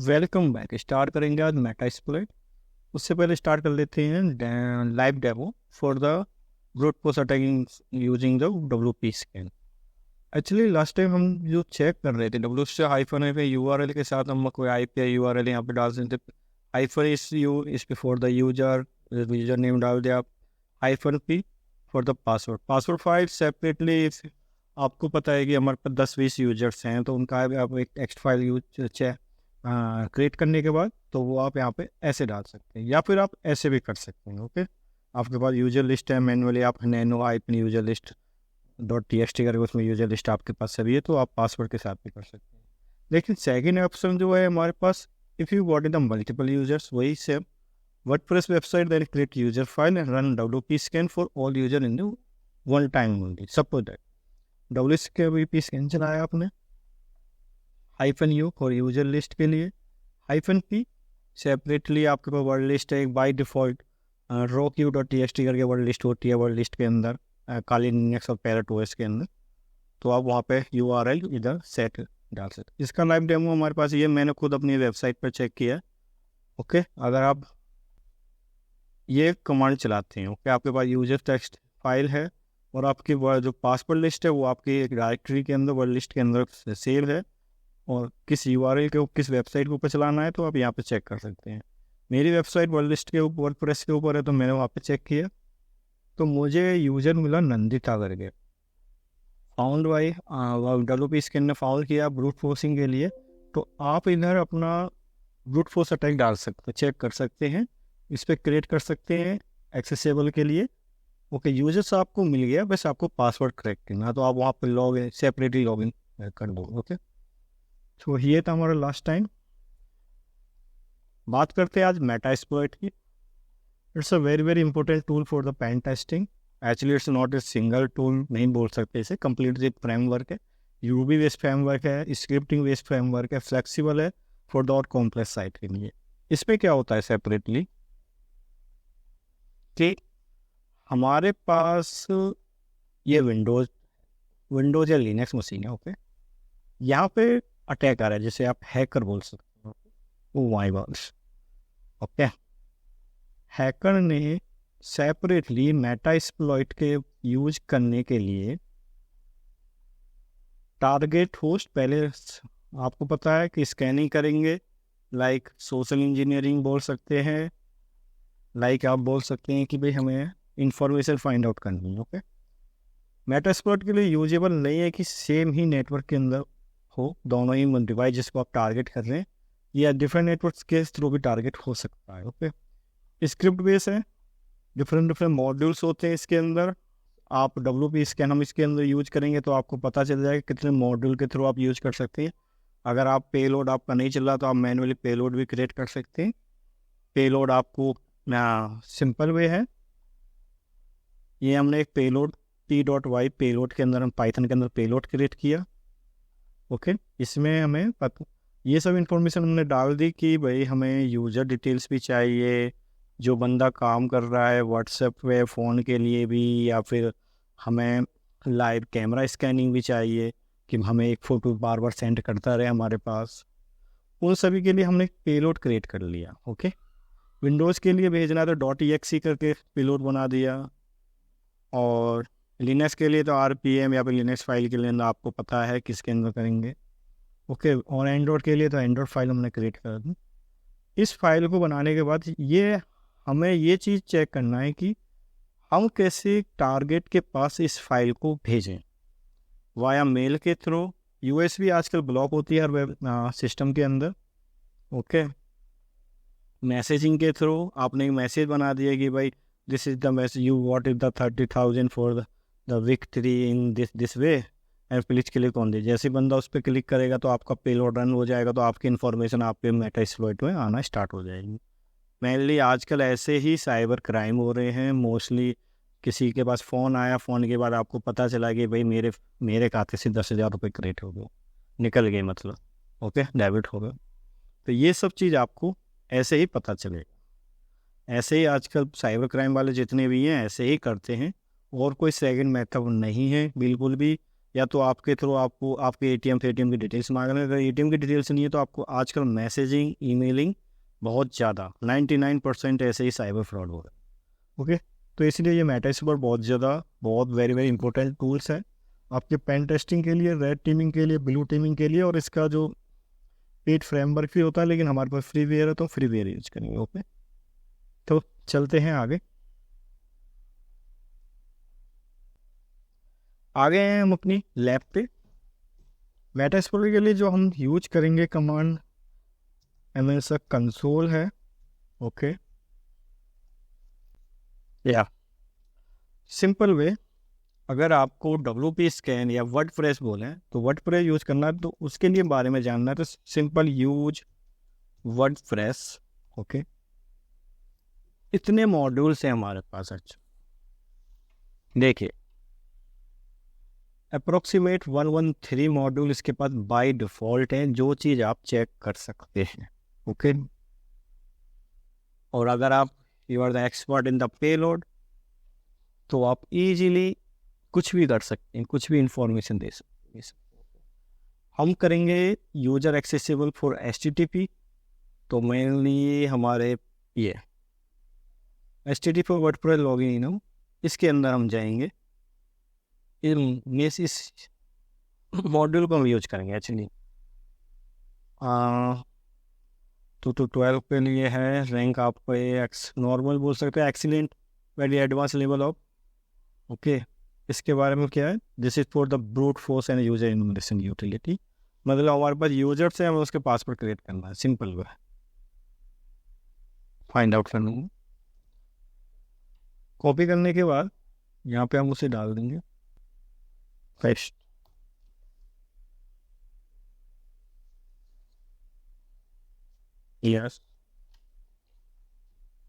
Welcome back. Start करेंगे आज Meta exploit. उससे पहले स्टार्ट कर लेते हैं live demo for the brute force attacking using the WP scan. Actually last time हम जो चेक कर रहे थे W से हाइफन पे URL के साथ हम कोई IP या URL यहाँ पे डाल सकते थे। हाइफन इस पे फॉर द यूजर नेम डाल दिया आप। Hyphen P for the password file separately. आपको पता है कि हमारे पास 10-20 यूजर्स हैं, तो उनका आप एक टेक्स्ट फाइल यूज क्रिएट करने के बाद तो वो आप यहाँ पे ऐसे डाल सकते हैं, या फिर आप ऐसे भी कर सकते हैं। ओके, आपके पास यूजर लिस्ट है, मैनुअली आप nano hyphen user list .txt करके उसमें यूजर लिस्ट आपके पास सभी है, तो आप पासवर्ड के साथ भी कर सकते हैं। लेकिन सेकेंड ऑप्शन जो है हमारे पास, if you got in the multiple users, वही same WordPress website then create user file and run WP scan for all user in one time only. Suppose that WP scan चलाया आपने, -u और user list के लिए, -p separately आपके पास word list है। By default roq.txt करके word list होती है, वर्ड लिस्ट के अंदर काली लिनक्स और पैरेट OS के अंदर, तो आप वहाँ पे URL इधर सेट डाल सकते। इसका लाइव डेमो हमारे पास ये मैंने खुद अपनी वेबसाइट पर चेक किया। ओके, अगर आप ये कमांड चलाते हैं, ओके, आपके पास यूजर टेक्स्ट फाइल है और आपकी जो पासवर्ड लिस्ट है वो आपकी एक डायरेक्टरी के अंदर वर्ड लिस्ट के अंदर सेव है, और किस URL के किस वेबसाइट के ऊपर चलाना है तो आप यहाँ पे चेक कर सकते हैं। मेरी वेबसाइट वर्ड लिस्ट के ऊपर वर्डप्रेस के ऊपर है, तो मैंने वहाँ पे चेक किया तो मुझे यूज़र मिला नंदिता करके। फाउंड बाई WP स्कैन ने फाउंड किया ब्रूट फोर्सिंग के लिए। तो आप इधर अपना ब्रूट फोर्स अटैक डाल सकते, चेक कर सकते हैं, इस पर क्रिएट कर सकते हैं एक्सेसिबल के लिए। ओके, यूजर्स आपको मिल गया, बस आपको पासवर्ड करेक्ट करना, तो आप वहाँ पर log in separately log in कर दो। ओके, तो ये था हमारा लास्ट टाइम। बात करते हैं आज मेटा एक्सप्लॉइट की। It's a very very important tool for the pen testing. Actually it's not a single tool, नहीं बोल सकते इसे, कंप्लीट एक फ्रेमवर्क है, यूबी बेस्ड फ्रेमवर्क है, स्क्रिप्टिंग बेस्ड फ्रेमवर्क है, फ्लेक्सिबल है फॉर द कॉम्प्लेक्स साइट के लिए। इसमें क्या होता है सेपरेटली कि हमारे पास ये विंडोज या लिनक्स मशीन है। ओके, यहाँ पे अटैक आ रहा है, जैसे आप हैकर बोल सकते हो, वो वाइबर्स। ओके, हैकर ने सेपरेटली मेटा एक्सप्लॉइट के यूज करने के लिए टारगेट होस्ट पहले आपको पता है कि स्कैनिंग करेंगे, लाइक सोशल इंजीनियरिंग बोल सकते हैं, लाइक आप बोल सकते हैं कि भाई हमें इंफॉर्मेशन फाइंड आउट करनी है। ओके, मेटा एक्सप्लॉइट के लिए यूजेबल नहीं है कि सेम ही नेटवर्क के अंदर हो दोनों ही डिवाइस जिसको आप टारगेट कर रहे हैं, या डिफरेंट नेटवर्क के थ्रू भी टारगेट हो सकता है। ओके, स्क्रिप्ट बेस है, डिफरेंट मॉड्यूल्स होते हैं इसके अंदर। आप WP स्कैन हम इसके अंदर यूज करेंगे तो आपको पता चल जाएगा कितने मॉड्यूल के थ्रू आप यूज कर सकते हैं। अगर आप पेलोड आपका नहीं चल रहा तो आप मैनुअली पेलोड भी क्रिएट कर सकते हैं। पेलोड आपको सिंपल वे है, ये हमने एक पेलोड p.y पेलोड के अंदर हम पाइथन के अंदर पेलोड क्रिएट किया। ओके, इसमें हमें ये सब इंफॉर्मेशन हमने डाल दी कि भाई हमें यूज़र डिटेल्स भी चाहिए, जो बंदा काम कर रहा है व्हाट्सएप पे फ़ोन के लिए भी, या फिर हमें लाइव कैमरा स्कैनिंग भी चाहिए कि हमें एक फ़ोटो बार बार सेंड करता रहे हमारे पास। उन सभी के लिए हमने पेलोड क्रिएट कर लिया। ओके, विंडोज़ के लिए भेजना तो .exe करके पेलोड बना दिया, और लिनक्स के लिए तो RPM या फिर लिनक्स फाइल के लिए आपको पता है किसके अंदर करेंगे। ओके, और एंड्रॉयड के लिए तो एंड्रॉयड फाइल हमने क्रिएट कर दी। इस फाइल को बनाने के बाद हमें ये चीज़ चेक करना है कि हम कैसे टारगेट के पास इस फाइल को भेजें, वाया मेल के थ्रू। USB आजकल ब्लॉक होती है हर वेब सिस्टम के अंदर। ओके, मैसेजिंग के थ्रू आपने एक मैसेज बना दिया कि भाई this is the message you what is the 30,000 for the victory in this way and please click on this. जैसे बंदा उस पर क्लिक करेगा तो आपका पेलोड रन हो जाएगा, तो आपकी इन्फॉर्मेशन आपके मेटा एक्सप्लॉइट में आना स्टार्ट हो जाएगी। मेनली आजकल ऐसे ही साइबर क्राइम हो रहे हैं। मोस्टली किसी के पास फ़ोन आया, फ़ोन के बाद आपको पता चला कि भाई मेरे खाते से 10,000 रुपये क्रेडिट हो गए, निकल गए, मतलब ओके डेबिट हो गए। तो ये सब चीज़ आपको ऐसे ही पता चलेगा। ऐसे ही आजकल साइबर क्राइम वाले जितने भी हैं ऐसे ही करते हैं, और कोई सेकंड मेथड नहीं है बिल्कुल भी। या तो आपके थ्रू आपको आपके एटीएम की डिटेल्स मांग रहे हैं। अगर एटीएम की डिटेल्स नहीं है तो आपको आजकल मैसेजिंग, ईमेलिंग बहुत ज़्यादा 99% ऐसे ही साइबर फ्रॉड हो रहा है। ओके, तो इसलिए ये मेटास्प्लोर बहुत वेरी वेरी इंपॉर्टेंट टूल्स है आपके पेन टेस्टिंग के लिए, रेड टीमिंग के लिए, ब्लू टीमिंग के लिए। और इसका जो पेड फ्रेमवर्क भी होता है, लेकिन हमारे पास फ्रीवेयर है तो फ्रीवेयर यूज करेंगे। ओके, तो चलते हैं आगे। आगे हैं हम अपनी लैब पे। मेटास्प्लोर के लिए जो हम यूज करेंगे कमांड ms कंसोल है। ओके, या सिंपल वे, अगर आपको WP स्कैन या वर्डप्रेस बोले तो वर्डप्रेस यूज करना है, तो उसके लिए बारे में जानना है तो सिंपल यूज वर्डप्रेस। ओके, इतने मॉड्यूल्स हैं हमारे पास। अच्छा देखिए, अप्रोक्सीमेट 113 मॉड्यूल इसके पास बाय डिफ़ॉल्ट हैं, जो चीज़ आप चेक कर सकते हैं। ओके, और अगर आप you are the expert in the payload तो आप इजीली कुछ भी कर सकते हैं, कुछ भी इंफॉर्मेशन दे सकते हैं। हम करेंगे यूजर एक्सेसिबल फॉर HTTP, तो मेनली हमारे ये HTTP फॉर वर्डप्रेस लॉगिन हम इसके अंदर हम जाएंगे, इस मॉड्यूल को हम यूज करेंगे एक्चुअली। तो 12 के लिए है रैंक आपको एक्स नॉर्मल बोल सकते हैं, excellent, very advance level of. Okay, इसके बारे में क्या है, this is for the brute force and user information utility, मतलब हमारे पास यूजर से हमें उसके पासवर्ड क्रिएट करना है, सिंपल वे फाइंड आउट करना है। कॉपी करने के बाद यहाँ पे हम उसे डाल देंगे पेस्ट। यस,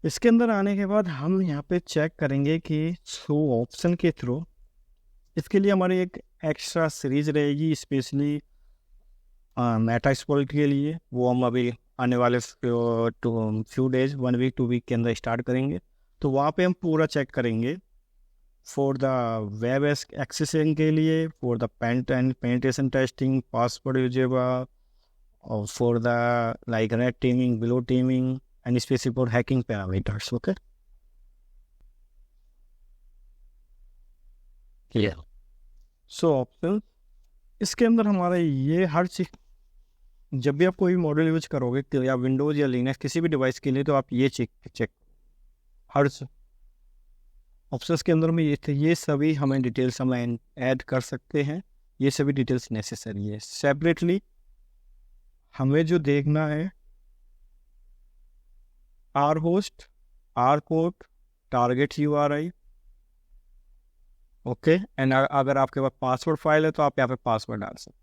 इसके अंदर आने के बाद हम यहाँ पे चेक करेंगे कि शो ऑप्शन के थ्रू, इसके लिए हमारी एक एक्स्ट्रा सीरीज रहेगी स्पेशली मेटास्प्लोइट के लिए, वो हम अभी आने वाले फ्यू डेज 1 वीक 2 वीक के अंदर स्टार्ट करेंगे। तो वहाँ पे हम पूरा चेक करेंगे फॉर द वेब एक्सेसिंग के लिए, for the penetration testing, password usable, और for the like red teaming, blue teaming and specific for hacking parameters. Okay, clear. So option इसके अंदर हमारा ये हर चीज, जब भी आप कोई मॉडल यूज करोगे तो या विंडोज़ या लिनक्स किसी भी डिवाइस के लिए, तो आप ये चेक हर ऑप्शंस के अंदर में ये सभी हमें डिटेल्स हम ऐड कर सकते हैं। ये सभी डिटेल्स नेसेसरी है। सेपरेटली हमें जो देखना है R host, R port, target URI। Okay, and अगर आपके पास पासवर्ड फाइल है तो आप यहाँ पे पासवर्ड डाल सकते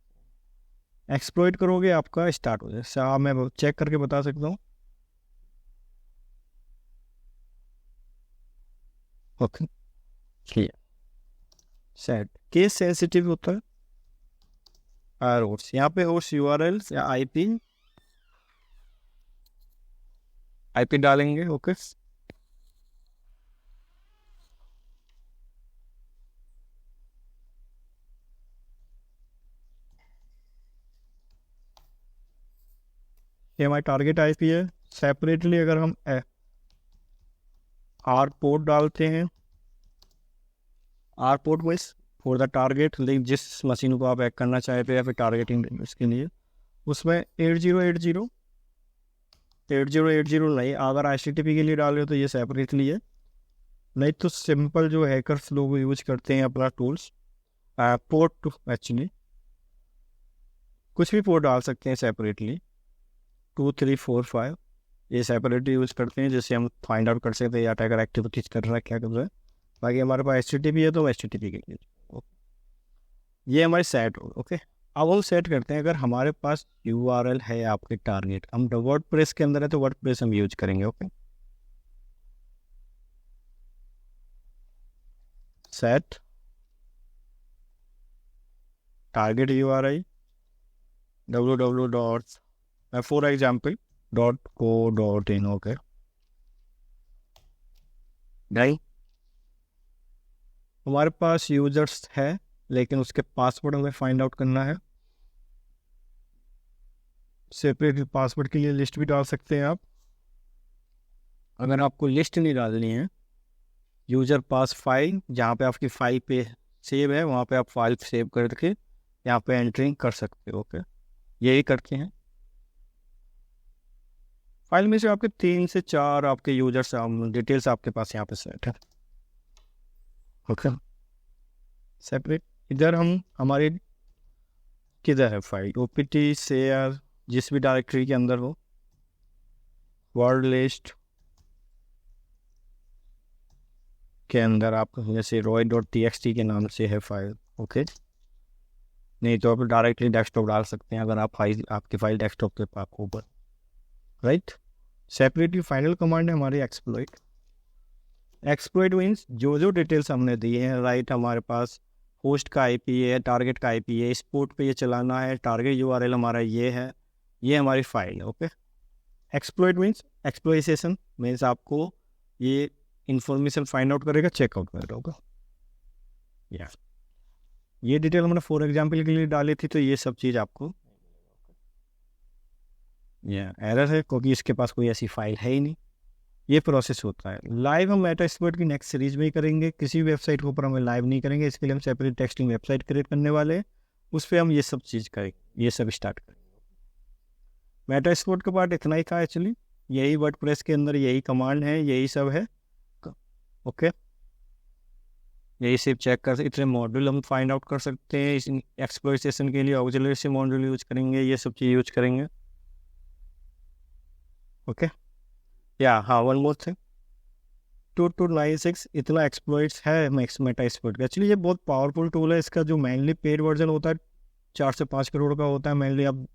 हैं। एक्सप्लॉइट करोगे आपका स्टार्ट हो जाए। मैं चेक करके बता सकता हूँ। Okay, clear. Set case sensitive होता है होस्ट, यहाँ पे होस्ट URL या IP डालेंगे। ओके, ये हमारी टारगेट IP है। सेपरेटली अगर हम आर पोर्ट डालते हैं, आर पोर्ट में फॉर द टारगेट, जिस मशीन को आप हैक करना चाहते हैं या फिर टारगेटिंग इसके लिए, उसमें 8080 नहीं, अगर HTTP के लिए डाल रहे हो तो ये सेपरेटली है, नहीं तो सिंपल जो हैकर्स लोग यूज करते हैं अपना टूल्स पोर्ट टू, एक्चुअली कुछ भी पोर्ट डाल सकते हैं सेपरेटली, 2 3 4 5 ये सेपरेटली यूज़ करते हैं, जिससे हम फाइंड आउट कर सकते हैं या अगर एक्टिविटीज कर रहा है क्या कर रहा है। बाकी हमारे पास HTTP है तो HTTP के लिए ये हमारी सेट हो। ओके, अब हम सेट करते हैं, अगर हमारे पास URL है आपके टारगेट, हम वर्डप्रेस के अंदर है तो वर्डप्रेस हम यूज करेंगे। Okay, set target URI www.for example.co.in। Okay, नहीं हमारे पास यूजर्स है लेकिन उसके पासवर्ड हमें फाइंड आउट करना है। सेपरेट पासवर्ड के लिए लिस्ट भी डाल सकते हैं आप। अगर आपको लिस्ट नहीं डालनी है, यूजर पास फाइल, जहाँ पे आपकी फाइल पे सेव है वहाँ पे आप फाइल सेव करके यहाँ पे एंट्रिंग कर सकते हो। ओके, यही करते हैं। फाइल में से आपके 3 से 4 आपके यूजर्स डिटेल्स आपके पास यहाँ पे सेट है। Okay, separate. इधर हम हमारे किधर है फाइल, ओपीटी शेयर, जिस भी डायरेक्टरी के अंदर हो, वर्ड लिस्ट के अंदर आप जैसे roy.txt के नाम से है फाइल। ओके, नहीं तो आप डायरेक्टली डेस्कटॉप डाल सकते हैं अगर आप फाइल आपकी फाइल डेस्कटॉप के पास ऊपर, राइट। सेपरेटली फाइनल कमांड है हमारी एक्सप्लॉइट। एक्सप्लॉइट मीन्स जो डिटेल्स हमने दी है, राइट, हमारे पास होस्ट का आईपी है, टारगेट का आईपी है, इस पोर्ट पे ये चलाना है, टारगेट यूआरएल हमारा ये है, ये हमारी फाइल है। Okay, exploit means exploitation means आपको ये इंफॉर्मेशन फाइंड आउट करेगा, चेकआउट करेगा। होगा या ये डिटेल हमने फॉर एग्जाम्पल के लिए डाली थी, तो ये सब चीज़ आपको एरर है क्योंकि इसके पास कोई ऐसी फाइल है ही नहीं। ये प्रोसेस होता है। लाइव हम मेटास्प्लॉइट की नेक्स्ट सीरीज में ही करेंगे, किसी वेबसाइट के ऊपर हमें लाइव नहीं करेंगे, इसके लिए हम सेपरेट टेस्टिंग वेबसाइट क्रिएट करने वाले हैं, उस पर हम ये सब चीज़ करेंगे, ये सब स्टार्ट करेंगे। मेटास्प्लॉइट का पार्ट इतना ही था एक्चुअली, यही वर्डप्रेस के अंदर यही कमांड है, यही सब है। ओके, यही सिर्फ चेक कर सकते, इतने मॉड्यूल हम फाइंड आउट कर सकते हैं। इस एक्सप्लॉइटेशन के लिए ऑक्सिलरी से मॉड्यूल यूज करेंगे, ये सब चीज़ यूज करेंगे। ओके, या हाँ, वन मोर थिंग, 2296 इतना एक्सप्लॉइट्स है मेटास्प्लॉइट का। एक्चुअली ये बहुत पावरफुल टूल है। इसका जो मेनली पेड वर्जन होता है 4 से 5 करोड़ का होता है, मेनली अब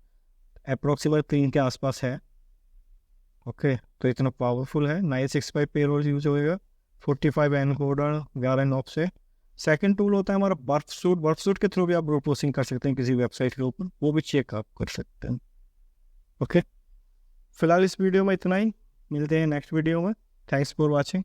अप्रोक्सीमेट 3 के आसपास है। ओके, तो इतना पावरफुल है। 965 पेरोल यूज होएगा, 45 एनकोडर, 11 नॉब से। सेकंड टूल होता है हमारा बर्फसूट। बर्फसूट के थ्रू भी आप ब्रोपोसिंग कर सकते हैं किसी वेबसाइट के ऊपर, वो भी चेक आप कर सकते हैं। ओके, फिलहाल इस वीडियो में इतना ही, मिलते हैं नेक्स्ट वीडियो में। Thanks for watching.